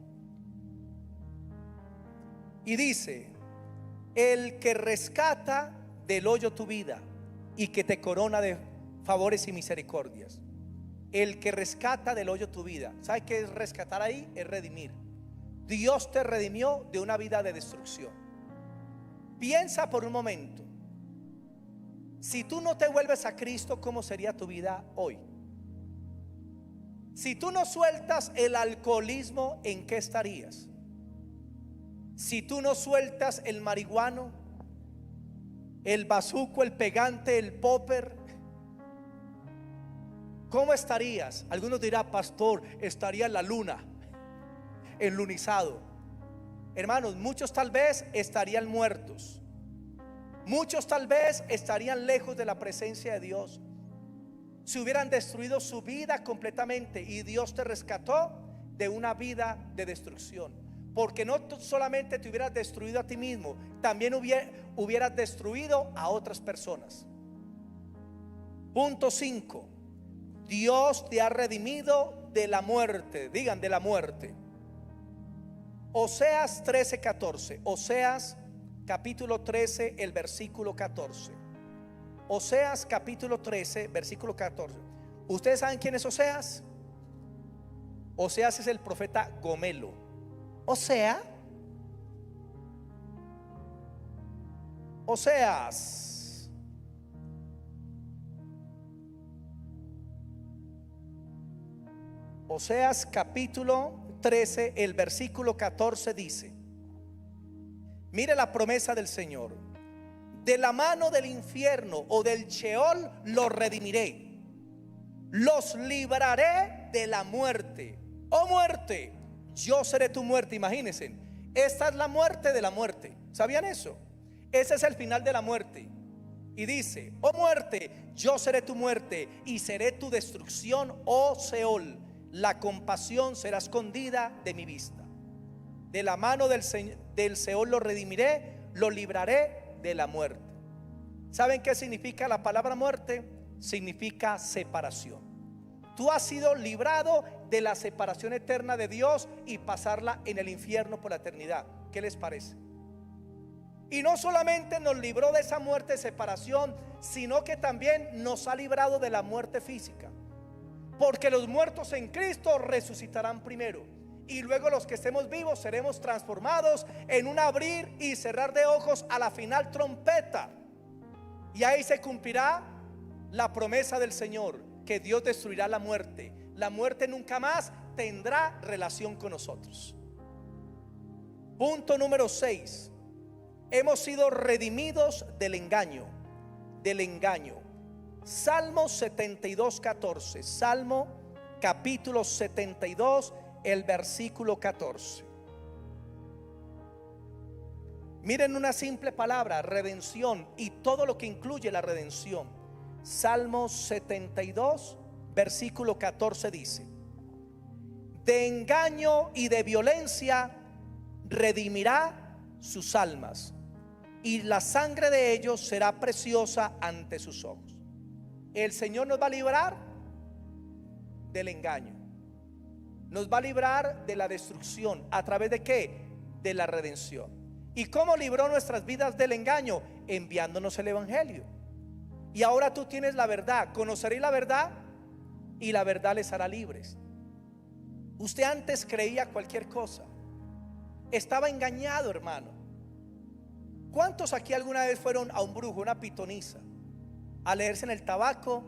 Y dice: el que rescata del hoyo tu vida y que te corona de favores y misericordias. El que rescata del hoyo tu vida. ¿Sabe qué es rescatar ahí? Es redimir. Dios te redimió de una vida de destrucción. Piensa por un momento: si tú no te vuelves a Cristo, ¿cómo sería tu vida hoy? Si tú no sueltas el alcoholismo, ¿en qué estarías? Si tú no sueltas el marihuano, el bazuco, el pegante, el popper, ¿cómo estarías? Algunos dirán: pastor, estaría en la luna, enlunizado. Hermanos, muchos tal vez estarían muertos. Muchos tal vez estarían lejos de la presencia de Dios. Se hubieran destruido su vida completamente, y Dios te rescató de una vida de destrucción. Porque no solamente te hubieras destruido a ti mismo, también hubieras destruido a otras personas. Punto 5. Dios te ha redimido de la muerte. Digan, de la muerte. Oseas 13:14. Oseas capítulo 13, el versículo 14. Oseas capítulo 13, versículo 14. ¿Ustedes saben quién es Oseas? Oseas es el profeta Gomelo. Oseas. Oseas capítulo 13, el versículo 14 dice: mire la promesa del Señor: de la mano del infierno o del Sheol los redimiré, los libraré de la muerte. Oh muerte, yo seré tu muerte. Imagínense, esta es la muerte de la muerte. ¿Sabían eso? Ese es el final de la muerte. Y dice: oh muerte, yo seré tu muerte y seré tu destrucción, oh Seol. La compasión será escondida de mi vista. De la mano del Seol lo redimiré, lo libraré de la muerte. ¿Saben qué significa la palabra muerte? Significa separación. Tú has sido librado de la separación eterna de Dios y pasarla en el infierno por la eternidad. ¿Qué les parece? Y no solamente nos libró de esa muerte de separación, sino que también nos ha librado de la muerte física. Porque los muertos en Cristo resucitarán primero, y luego los que estemos vivos seremos transformados en un abrir y cerrar de ojos a la final trompeta. Y ahí se cumplirá la promesa del Señor, que Dios destruirá la muerte. La muerte nunca más tendrá relación con nosotros. Punto número 6. Hemos sido redimidos del engaño. Del engaño. Salmo 72:14. Salmo capítulo 72, el versículo 14. Miren una simple palabra: redención, y todo lo que incluye la redención. Salmo 72, versículo 14 dice: de engaño y de violencia redimirá sus almas, y la sangre de ellos será preciosa ante sus ojos. El Señor nos va a librar del engaño, nos va a librar de la destrucción. ¿A través de qué? De la redención. ¿Y cómo libró nuestras vidas del engaño? Enviándonos el evangelio. Y ahora tú tienes la verdad. Conoceréis la verdad y la verdad les hará libres. Usted antes creía cualquier cosa, estaba engañado, hermano. ¿Cuántos aquí alguna vez fueron a un brujo, una pitonisa, a leerse en el tabaco,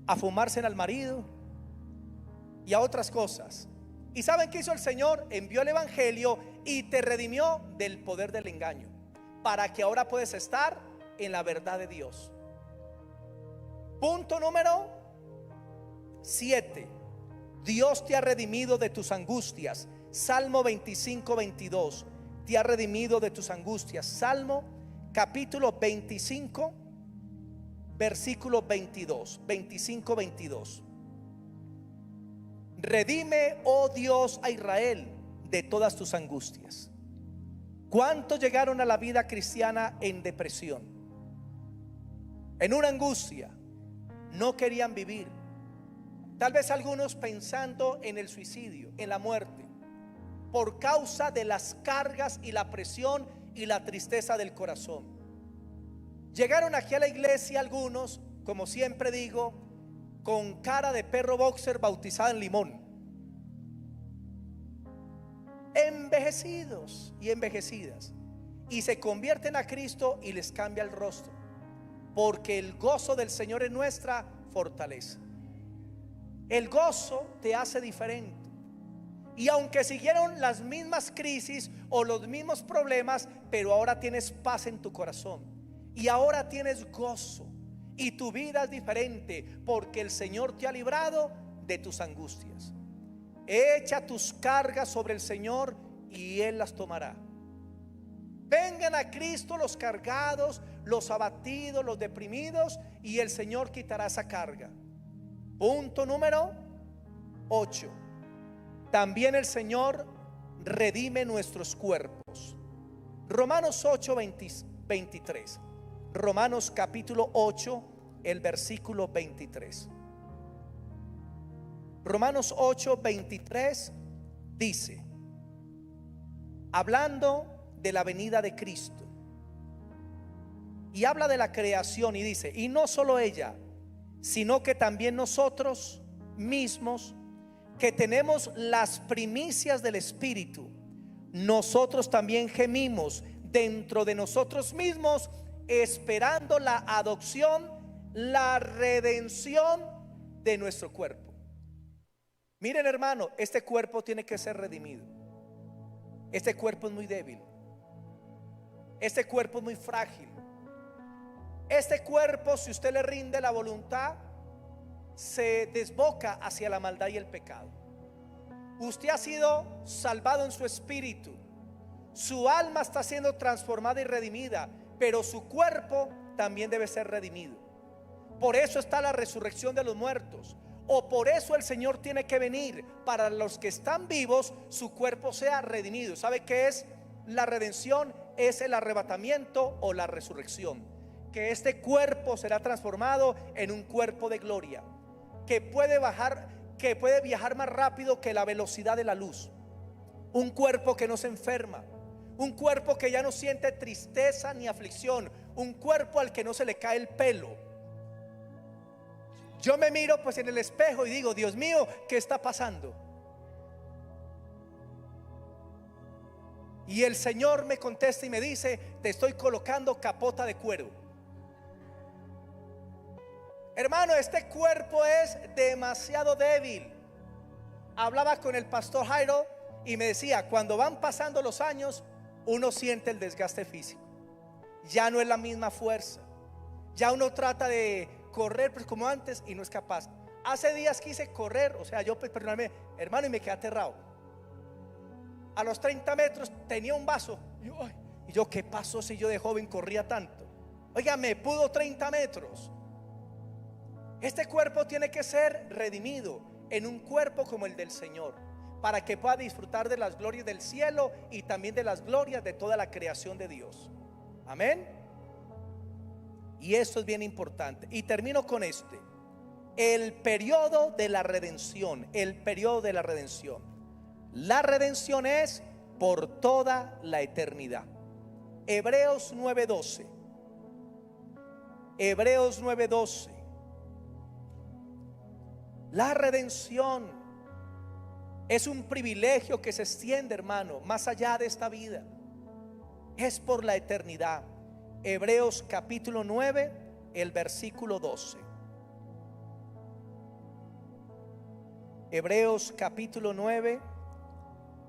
a fumarse al marido y a otras cosas? ¿Y saben qué hizo el Señor? Envió el evangelio y te redimió del poder del engaño, para que ahora puedes estar en la verdad de Dios. Punto número 7. Dios te ha redimido de tus angustias. Salmo 25:22. Te ha redimido de tus angustias. Salmo capítulo 25, versículo 22. 25:22. Redime, oh Dios, a Israel de todas tus angustias. ¿Cuántos llegaron a la vida cristiana en depresión, en una angustia? No querían vivir. Tal vez algunos pensando en el suicidio, en la muerte, por causa de las cargas y la presión y la tristeza del corazón. Llegaron aquí a la iglesia algunos, como siempre digo, con cara de perro boxer bautizado en limón, envejecidos y envejecidas, y se convierten a Cristo y les cambia el rostro, porque el gozo del Señor es nuestra fortaleza. El gozo te hace diferente. Y aunque siguieron las mismas crisis o los mismos problemas, pero ahora tienes paz en tu corazón, y ahora tienes gozo, y tu vida es diferente, porque el Señor te ha librado de tus angustias. Echa tus cargas sobre el Señor y Él las tomará. Vengan a Cristo los cargados, los abatidos, los deprimidos, y el Señor quitará esa carga. Punto número 8. También el Señor redime nuestros cuerpos. Romanos 8:23. Romanos capítulo 8, el versículo 23. Romanos 8:23 dice, hablando de la venida de Cristo, y habla de la creación y dice, y no solo ella, sino que también nosotros mismos, que tenemos las primicias del Espíritu, nosotros también gemimos dentro de nosotros mismos, esperando la adopción, la redención de nuestro cuerpo. Miren, hermano, este cuerpo tiene que ser redimido. Este cuerpo es muy débil. Este cuerpo es muy frágil. Este cuerpo, si usted le rinde la voluntad, se desboca hacia la maldad y el pecado. Usted ha sido salvado en su espíritu, su alma está siendo transformada y redimida, pero su cuerpo también debe ser redimido. Por eso está la resurrección de los muertos, o por eso el Señor tiene que venir para los que están vivos, su cuerpo sea redimido. ¿Sabe qué es la redención? Es el arrebatamiento o la resurrección. Que este cuerpo será transformado en un cuerpo de gloria, que puede viajar más rápido que la velocidad de la luz. Un cuerpo que no se enferma, un cuerpo que ya no siente tristeza ni aflicción, un cuerpo al que no se le cae el pelo. Yo me miro pues en el espejo y digo, Dios mío, ¿qué está pasando? Y el Señor me contesta y me dice, te estoy colocando capota de cuero. Hermano, este cuerpo es demasiado débil. Hablaba con el pastor Jairo y me decía, cuando van pasando los años, uno siente el desgaste físico. Ya no es la misma fuerza. Ya uno trata de correr pues como antes y no es capaz. Hace días quise correr, o sea, yo pues, perdóname, hermano, y me quedé aterrado. A los 30 metros tenía un vaso. Y yo, ¿qué pasó si yo de joven corría tanto? Oiga, me pudo 30 metros. Este cuerpo tiene que ser redimido en un cuerpo como el del Señor, para que pueda disfrutar de las glorias del cielo y también de las glorias de toda la creación de Dios. Amén. Y esto es bien importante. Y termino con este: el periodo de la redención. El periodo de la redención. La redención es por toda la eternidad. Hebreos 9:12. Hebreos 9:12. La redención es un privilegio que se extiende, hermano, más allá de esta vida. Es por la eternidad. Hebreos capítulo 9, el versículo 12. Hebreos capítulo 9,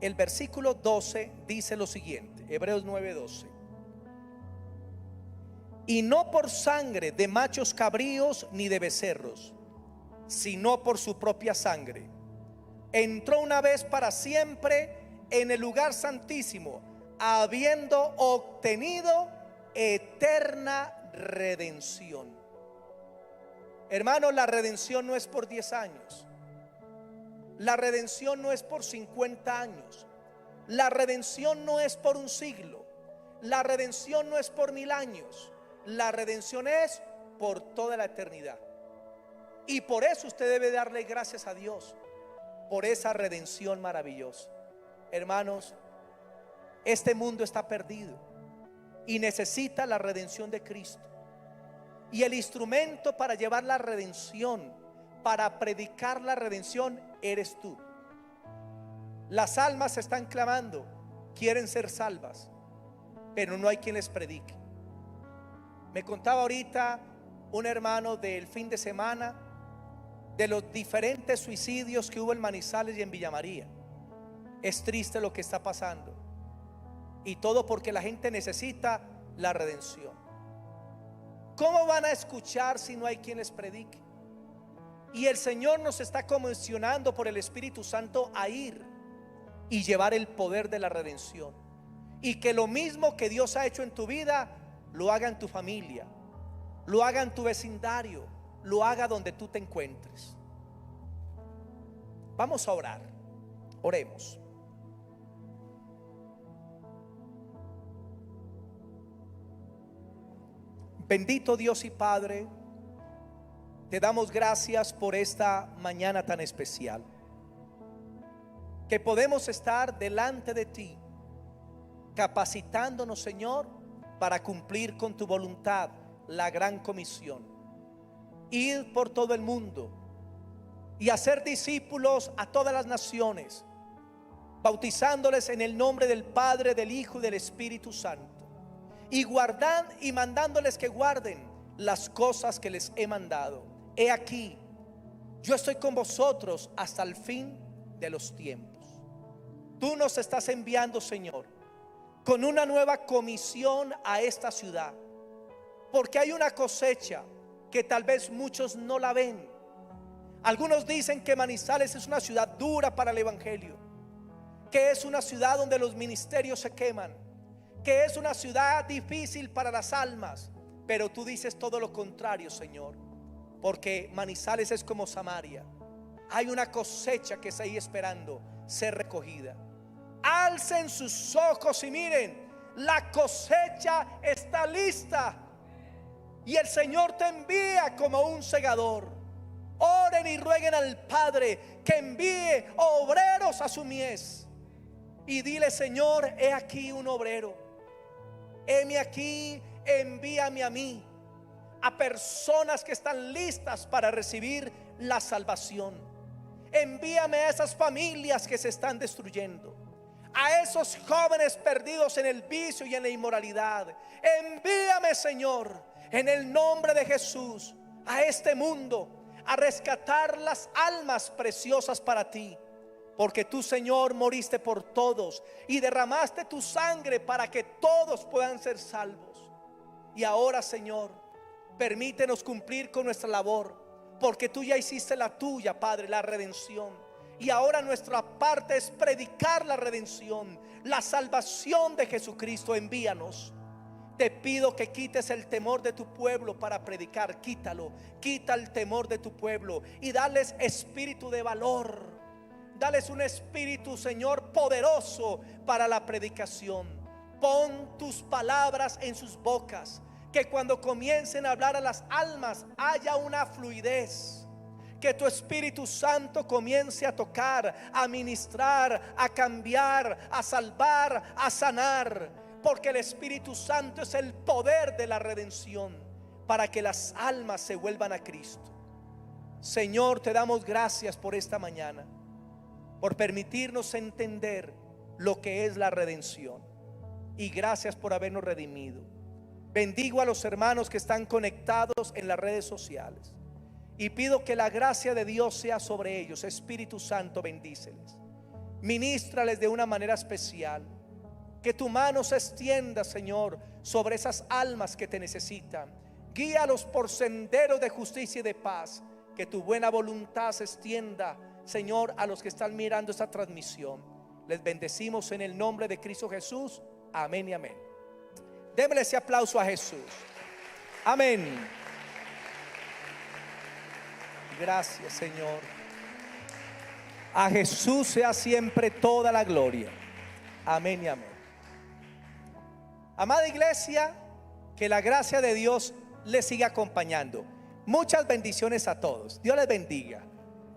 el versículo 12 dice lo siguiente. Hebreos 9:12. Y no por sangre de machos cabríos ni de becerros, sino por su propia sangre, entró una vez para siempre en el lugar santísimo, habiendo obtenido eterna redención. Hermano, la redención no es por 10 años. La redención no es por 50 años. La redención no es por un siglo. La redención no es por 1000 años. La redención es por toda la eternidad. Y por eso usted debe darle gracias a Dios por esa redención maravillosa. Hermanos, este mundo está perdido y necesita la redención de Cristo. Y el instrumento para llevar la redención, para predicar la redención, eres tú. Las almas están clamando, quieren ser salvas, pero no hay quien les predique. Me contaba ahorita un hermano del fin de semana de los diferentes suicidios que hubo en Manizales y en Villa María. Es triste lo que está pasando, y todo porque la gente necesita la redención. ¿Cómo van a escuchar si no hay quien les predique? Y el Señor nos está comisionando por el Espíritu Santo a ir y llevar el poder de la redención, y que lo mismo que Dios ha hecho en tu vida lo haga en tu familia, lo haga en tu vecindario, lo haga donde tú te encuentres. Vamos a orar. Oremos. Bendito Dios y Padre, te damos gracias por esta mañana tan especial, que podemos estar delante de ti, capacitándonos, Señor, para cumplir con tu voluntad la gran comisión: ir por todo el mundo y hacer discípulos a todas las naciones, bautizándoles en el nombre del Padre, del Hijo y del Espíritu Santo, y mandándoles que guarden las cosas que les he mandado. He aquí, yo estoy con vosotros hasta el fin de los tiempos. Tú nos estás enviando, Señor, con una nueva comisión a esta ciudad, porque hay una cosecha que tal vez muchos no la ven. Algunos dicen que Manizales es una ciudad dura para el evangelio, que es una ciudad donde los ministerios se queman, que es una ciudad difícil para las almas. Pero tú dices todo lo contrario, Señor, porque Manizales es como Samaria. Hay una cosecha que está ahí esperando ser recogida. Alcen sus ojos y miren, la cosecha está lista, y el Señor te envía como un segador. Oren y rueguen al Padre que envíe obreros a su mies. Y dile: Señor, he aquí un obrero, heme aquí, envíame a mí, a personas que están listas para recibir la salvación. Envíame a esas familias que se están destruyendo, a esos jóvenes perdidos en el vicio y en la inmoralidad. Envíame, Señor, en el nombre de Jesús, a este mundo, a rescatar las almas preciosas para ti. Porque tú, Señor, moriste por todos y derramaste tu sangre para que todos puedan ser salvos. Y ahora, Señor, permítenos cumplir con nuestra labor, porque tú ya hiciste la tuya, Padre, la redención. Y ahora nuestra parte es predicar la redención, la salvación de Jesucristo. Envíanos. Te pido que quites el temor de tu pueblo para predicar. Quítalo, quita el temor de tu pueblo y dales espíritu de valor. Dales un espíritu, Señor, poderoso para la predicación. Pon tus palabras en sus bocas, que cuando comiencen a hablar a las almas haya una fluidez. Que tu Espíritu Santo comience a tocar, a ministrar, a cambiar, a salvar, a sanar. Porque el Espíritu Santo es el poder de la redención para que las almas se vuelvan a Cristo. Señor, te damos gracias por esta mañana, por permitirnos entender lo que es la redención, y gracias por habernos redimido. Bendigo a los hermanos que están conectados en las redes sociales y pido que la gracia de Dios sea sobre ellos. Espíritu Santo, bendíceles, ministrales de una manera especial. Que tu mano se extienda, Señor, sobre esas almas que te necesitan. Guíalos por senderos de justicia y de paz. Que tu buena voluntad se extienda, Señor, a los que están mirando esta transmisión. Les bendecimos en el nombre de Cristo Jesús. Amén y amén. Démosle ese aplauso a Jesús. Amén. Gracias, Señor. A Jesús sea siempre toda la gloria. Amén y amén. Amada iglesia, que la gracia de Dios les siga acompañando. Muchas bendiciones a todos. Dios les bendiga.